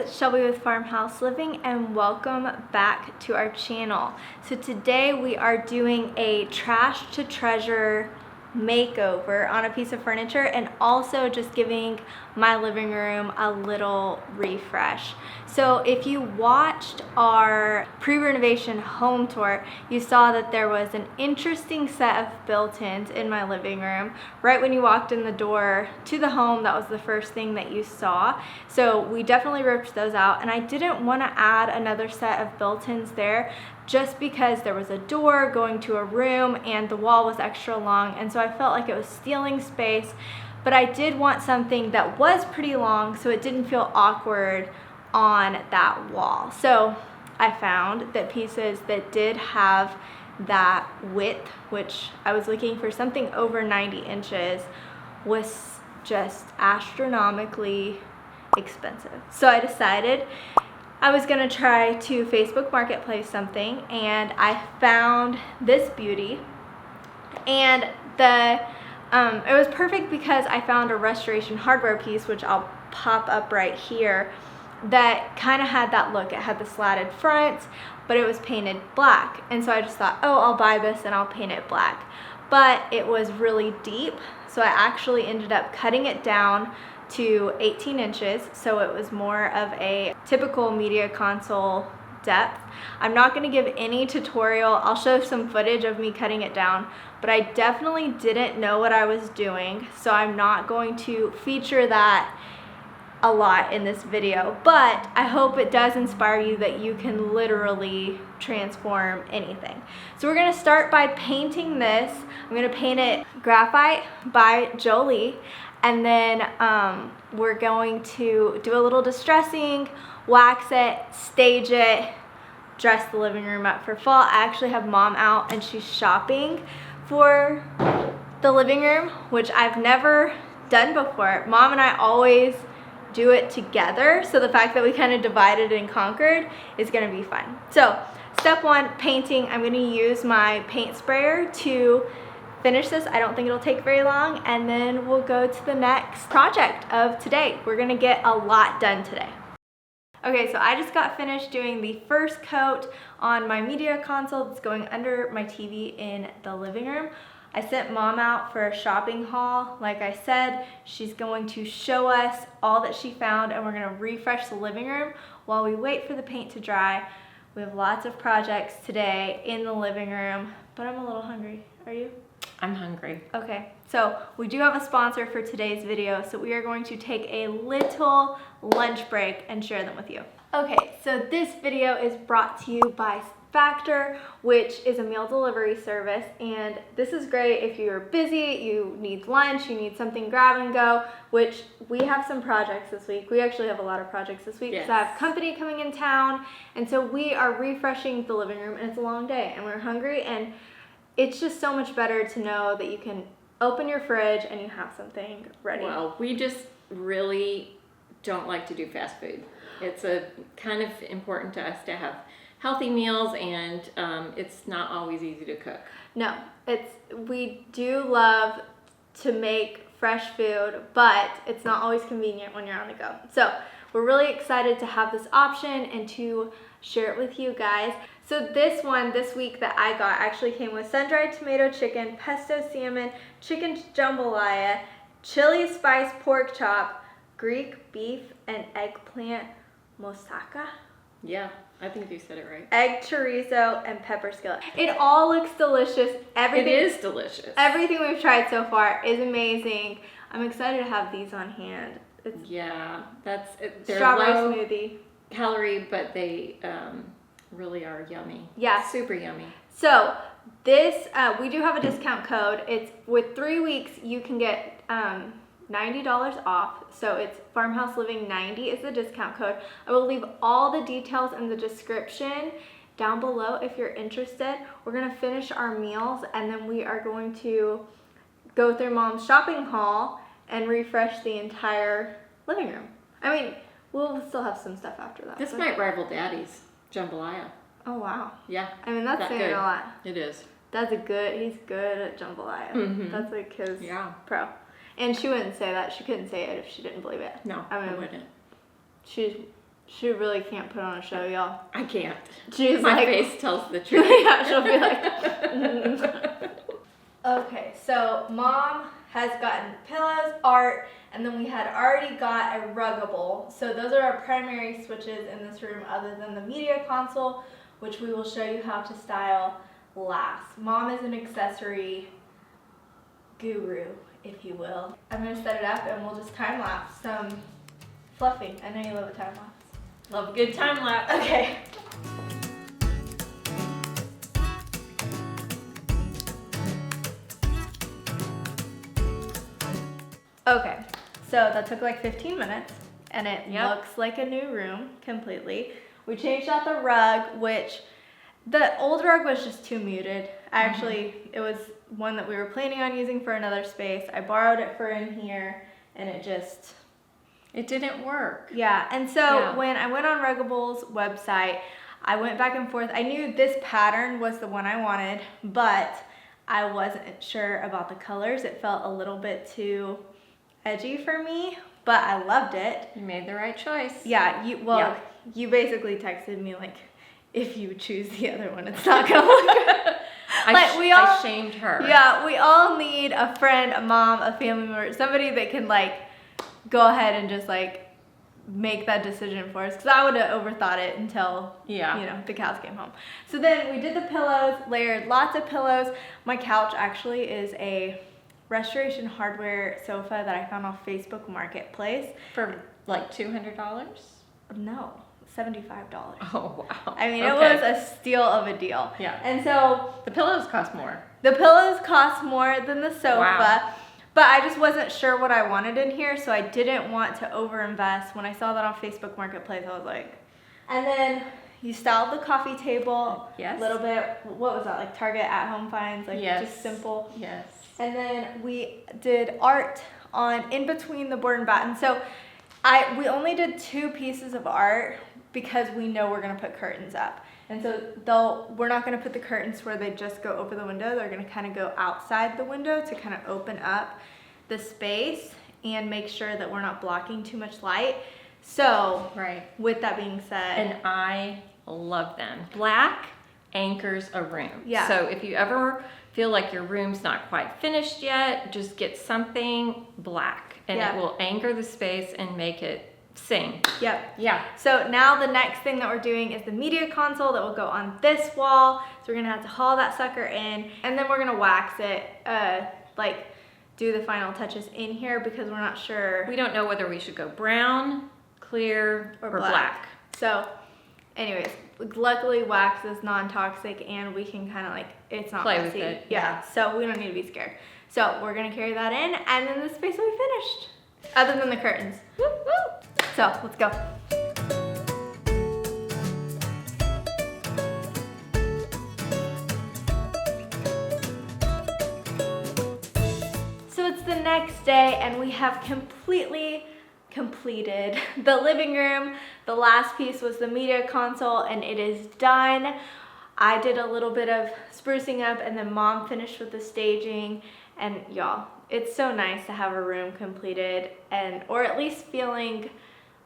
it's Shelby with Farmhouse Living and welcome back to our channel. So today we are doing a trash to treasure makeover on a piece of furniture and also just giving my living room a little refresh. So if you watched our pre-renovation home tour, you saw that there was an interesting set of built-ins in my living room. Right when you walked in the door to the home, that was the first thing that you saw. So we definitely ripped those out, and I didn't want to add another set of built-ins there just because there was a door going to a room and the wall was extra long, and so I felt like it was stealing space. But I did want something that was pretty long so it didn't feel awkward on that wall. So I found that pieces that did have that width, which I was looking for something over 90 inches, was just astronomically expensive. So I decided I was gonna try to Facebook Marketplace something, and I found this beauty. And it was perfect because I found a restoration hardware piece, which I'll pop up right here, that kind of had that look. It had the slatted front, but it was painted black. And so I just thought, oh, I'll buy this and I'll paint it black. But it was really deep, so I actually ended up cutting it down to 18 inches, so it was more of a typical media console depth. I'm not going to give any tutorial. I'll show some footage of me cutting it down, but I definitely didn't know what I was doing, so I'm not going to feature that a lot in this video, but I hope it does inspire you that you can literally transform anything. So we're going to start by painting this. I'm going to paint it Graphite by Jolie, and then we're going to do a little distressing, wax it, stage it, dress the living room up for fall. I actually have Mom out and she's shopping for the living room, which I've never done before. Mom and I always do it together, so the fact that we kind of divided and conquered is going to be fun. So step one, painting. I'm going to use my paint sprayer to finish this. I don't think it'll take very long, and then we'll go to the next project of today. We're gonna get a lot done today. Okay, so I just got finished doing the first coat on my media console that's going under my TV in the living room. I sent Mom out for a shopping haul. Like I said, she's going to show us all that she found, and we're gonna refresh the living room while we wait for the paint to dry. We have lots of projects today in the living room, but I'm a little hungry. Are you? I'm hungry. Okay, so we do have a sponsor for today's video, so we are going to take a little lunch break and share them with you. Okay, so this video is brought to you by Factor, which is a meal delivery service, and this is great if you're busy, you need lunch, you need something grab and go, which we have some projects this week. We actually have a lot of projects this week because I have company coming in town, and so we are refreshing the living room, and it's a long day, and we're hungry, and it's just so much better to know that you can open your fridge and you have something ready. Well, we just really don't like to do fast food. It's a kind of important to us to have healthy meals, and it's not always easy to cook. No, we do love to make fresh food, but it's not always convenient when you're on the go. So we're really excited to have this option and to share it with you guys. So this week that I got actually came with sun-dried tomato chicken, pesto salmon, chicken jambalaya, chili spice pork chop, Greek beef, and eggplant moussaka. Yeah, I think you said it right. Egg chorizo and pepper skillet. It all looks delicious. It is delicious. Everything we've tried so far is amazing. I'm excited to have these on hand. They're strawberry low smoothie calorie, but they really are yummy. Yeah, super yummy. So this we do have a discount code. It's with 3 weeks you can get $90 off. So it's Farmhouse Living 90 is the discount code. I will leave all the details in the description down below if you're interested. We're gonna finish our meals, and then we are going to go through Mom's shopping haul and refresh the entire living room. I mean, we'll still have some stuff after that. This might rival Daddy's jambalaya. Oh wow. Yeah. I mean, that's saying a lot. It is. He's good at jambalaya. Mm-hmm. That's like his pro. And she wouldn't say that. She couldn't say it if she didn't believe it. No, I wouldn't. She's She really can't put on a show, y'all. I can't. She's My like, face tells the truth. yeah, she'll be like, Okay, so Mom has gotten pillows, art, and then we had already got a ruggable. So those are our primary switches in this room other than the media console, which we will show you how to style last. Mom is an accessory guru, if you will. I'm gonna set it up and we'll just time lapse some fluffing. I know you love a time lapse. Love a good time lapse. Okay. Okay, so that took like 15 minutes and it looks like a new room completely. We changed out the rug, which the old rug was just too muted. It was one that we were planning on using for another space. I borrowed it for in here and it didn't work. Yeah, and so when I went on Ruggable's website, I went back and forth. I knew this pattern was the one I wanted, but I wasn't sure about the colors. It felt a little bit too edgy for me, but I loved it. You made the right choice. Yeah, you basically texted me like, if you choose the other one, it's not gonna look good. I shamed her. Yeah, we all need a friend, a mom, a family member, somebody that can like go ahead and just like make that decision for us, because I would have overthought it until the cows came home. So then we did the pillows, layered lots of pillows. My couch actually is a Restoration Hardware sofa that I found off Facebook Marketplace For like $200? No, $75. Oh, wow. I mean, it was a steal of a deal. Yeah. And so the pillows cost more. The pillows cost more than the sofa. Wow. But I just wasn't sure what I wanted in here, so I didn't want to overinvest. When I saw that on Facebook Marketplace, I was like, and then you styled the coffee table a little bit. What was that, like Target at-home finds, like just simple. Yes. And then we did art on in between the board and batten. So we only did 2 pieces of art because we know we're gonna put curtains up. And so we're not gonna put the curtains where they just go over the window. They're gonna kind of go outside the window to kind of open up the space and make sure that we're not blocking too much light. So with that being said. And I love them. Black anchors a room. Yeah. So if you ever feel like your room's not quite finished yet, just get something black and it will anchor the space and make it sing. Yep. Yeah. So now the next thing that we're doing is the media console that will go on this wall. So we're gonna have to haul that sucker in, and then we're gonna wax it, like do the final touches in here, because we're not sure. We don't know whether we should go brown, clear, or black. So anyways, luckily wax is non-toxic and we can kind of like, it's not play messy. with it. Yeah, so we don't need to be scared. So we're gonna carry that in, and then the space will be finished. Other than the curtains. Woo, woo. So let's go. So it's the next day and we have completely completed the living room. The last piece was the media console and it is done. I did a little bit of sprucing up and then Mom finished with the staging, and y'all, it's so nice to have a room completed, or at least feeling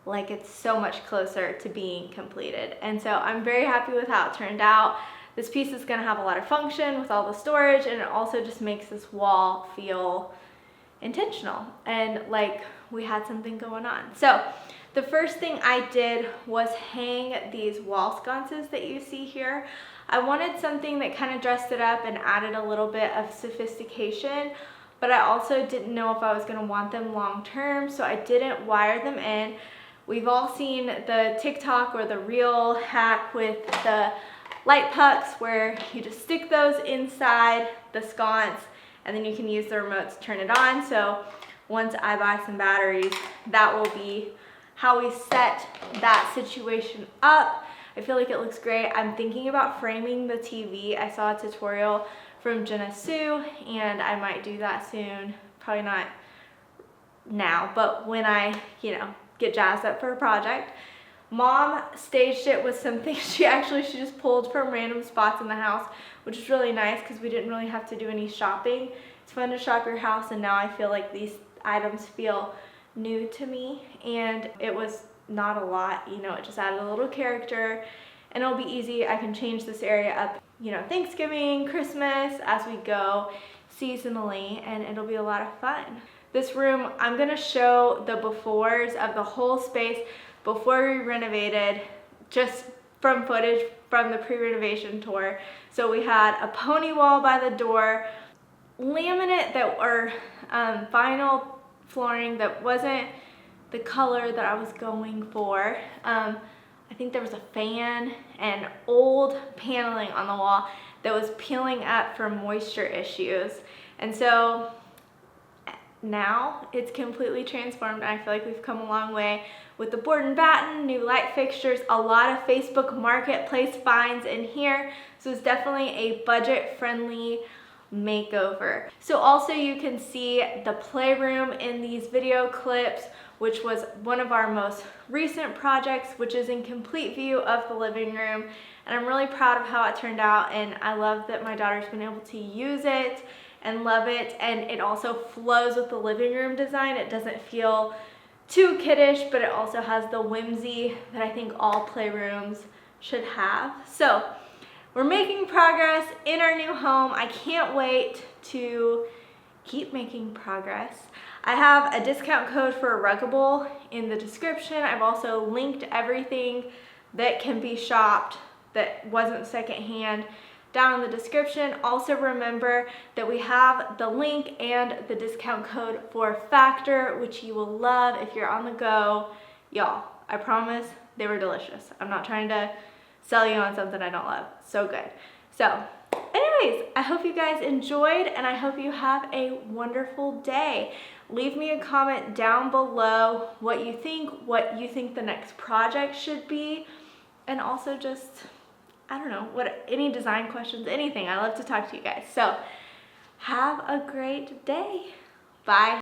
like it's so much closer to being completed. And so I'm very happy with how it turned out. This piece is gonna have a lot of function with all the storage, and it also just makes this wall feel intentional and like we had something going on. So the first thing I did was hang these wall sconces that you see here. I wanted something that kind of dressed it up and added a little bit of sophistication, but I also didn't know if I was gonna want them long term, so I didn't wire them in. We've all seen the TikTok or the reel hack with the light pucks where you just stick those inside the sconce and then you can use the remote to turn it on. So once I buy some batteries, that will be how we set that situation up. I feel like it looks great. I'm thinking about framing the TV. I saw a tutorial from Jenna Sue and I might do that soon. Probably not now, but when I, get jazzed up for a project. Mom staged it with some things she just pulled from random spots in the house, which is really nice because we didn't really have to do any shopping. It's fun to shop your house, and now I feel like these items feel new to me, and it was not a lot, you know, it just added a little character, and it'll be easy. I can change this area up, you know, Thanksgiving, Christmas, as we go seasonally, and it'll be a lot of fun. This room, I'm gonna show the befores of the whole space before we renovated, just from footage from the pre-renovation tour. So we had a pony wall by the door, laminate that or vinyl flooring that wasn't the color that I was going for. I think there was a fan and old paneling on the wall that was peeling up from moisture issues. And so now it's completely transformed, and I feel like we've come a long way with the board and batten, new light fixtures, a lot of Facebook Marketplace finds in here. So it's definitely a budget-friendly makeover. So also you can see the playroom in these video clips, which was one of our most recent projects, which is in complete view of the living room. And I'm really proud of how it turned out, and I love that my daughter's been able to use it and love it. And it also flows with the living room design. It doesn't feel too kiddish, but it also has the whimsy that I think all playrooms should have. So we're making progress in our new home. I can't wait to keep making progress. I have a discount code for Ruggable in the description. I've also linked everything that can be shopped that wasn't secondhand down in the description. Also remember that we have the link and the discount code for Factor, which you will love if you're on the go. Y'all, I promise they were delicious. I'm not trying to sell you on something I don't love. So good. So anyways, I hope you guys enjoyed, and I hope you have a wonderful day. Leave me a comment down below what you think the next project should be, and also just, I don't know, any design questions, anything. I love to talk to you guys. So have a great day. Bye.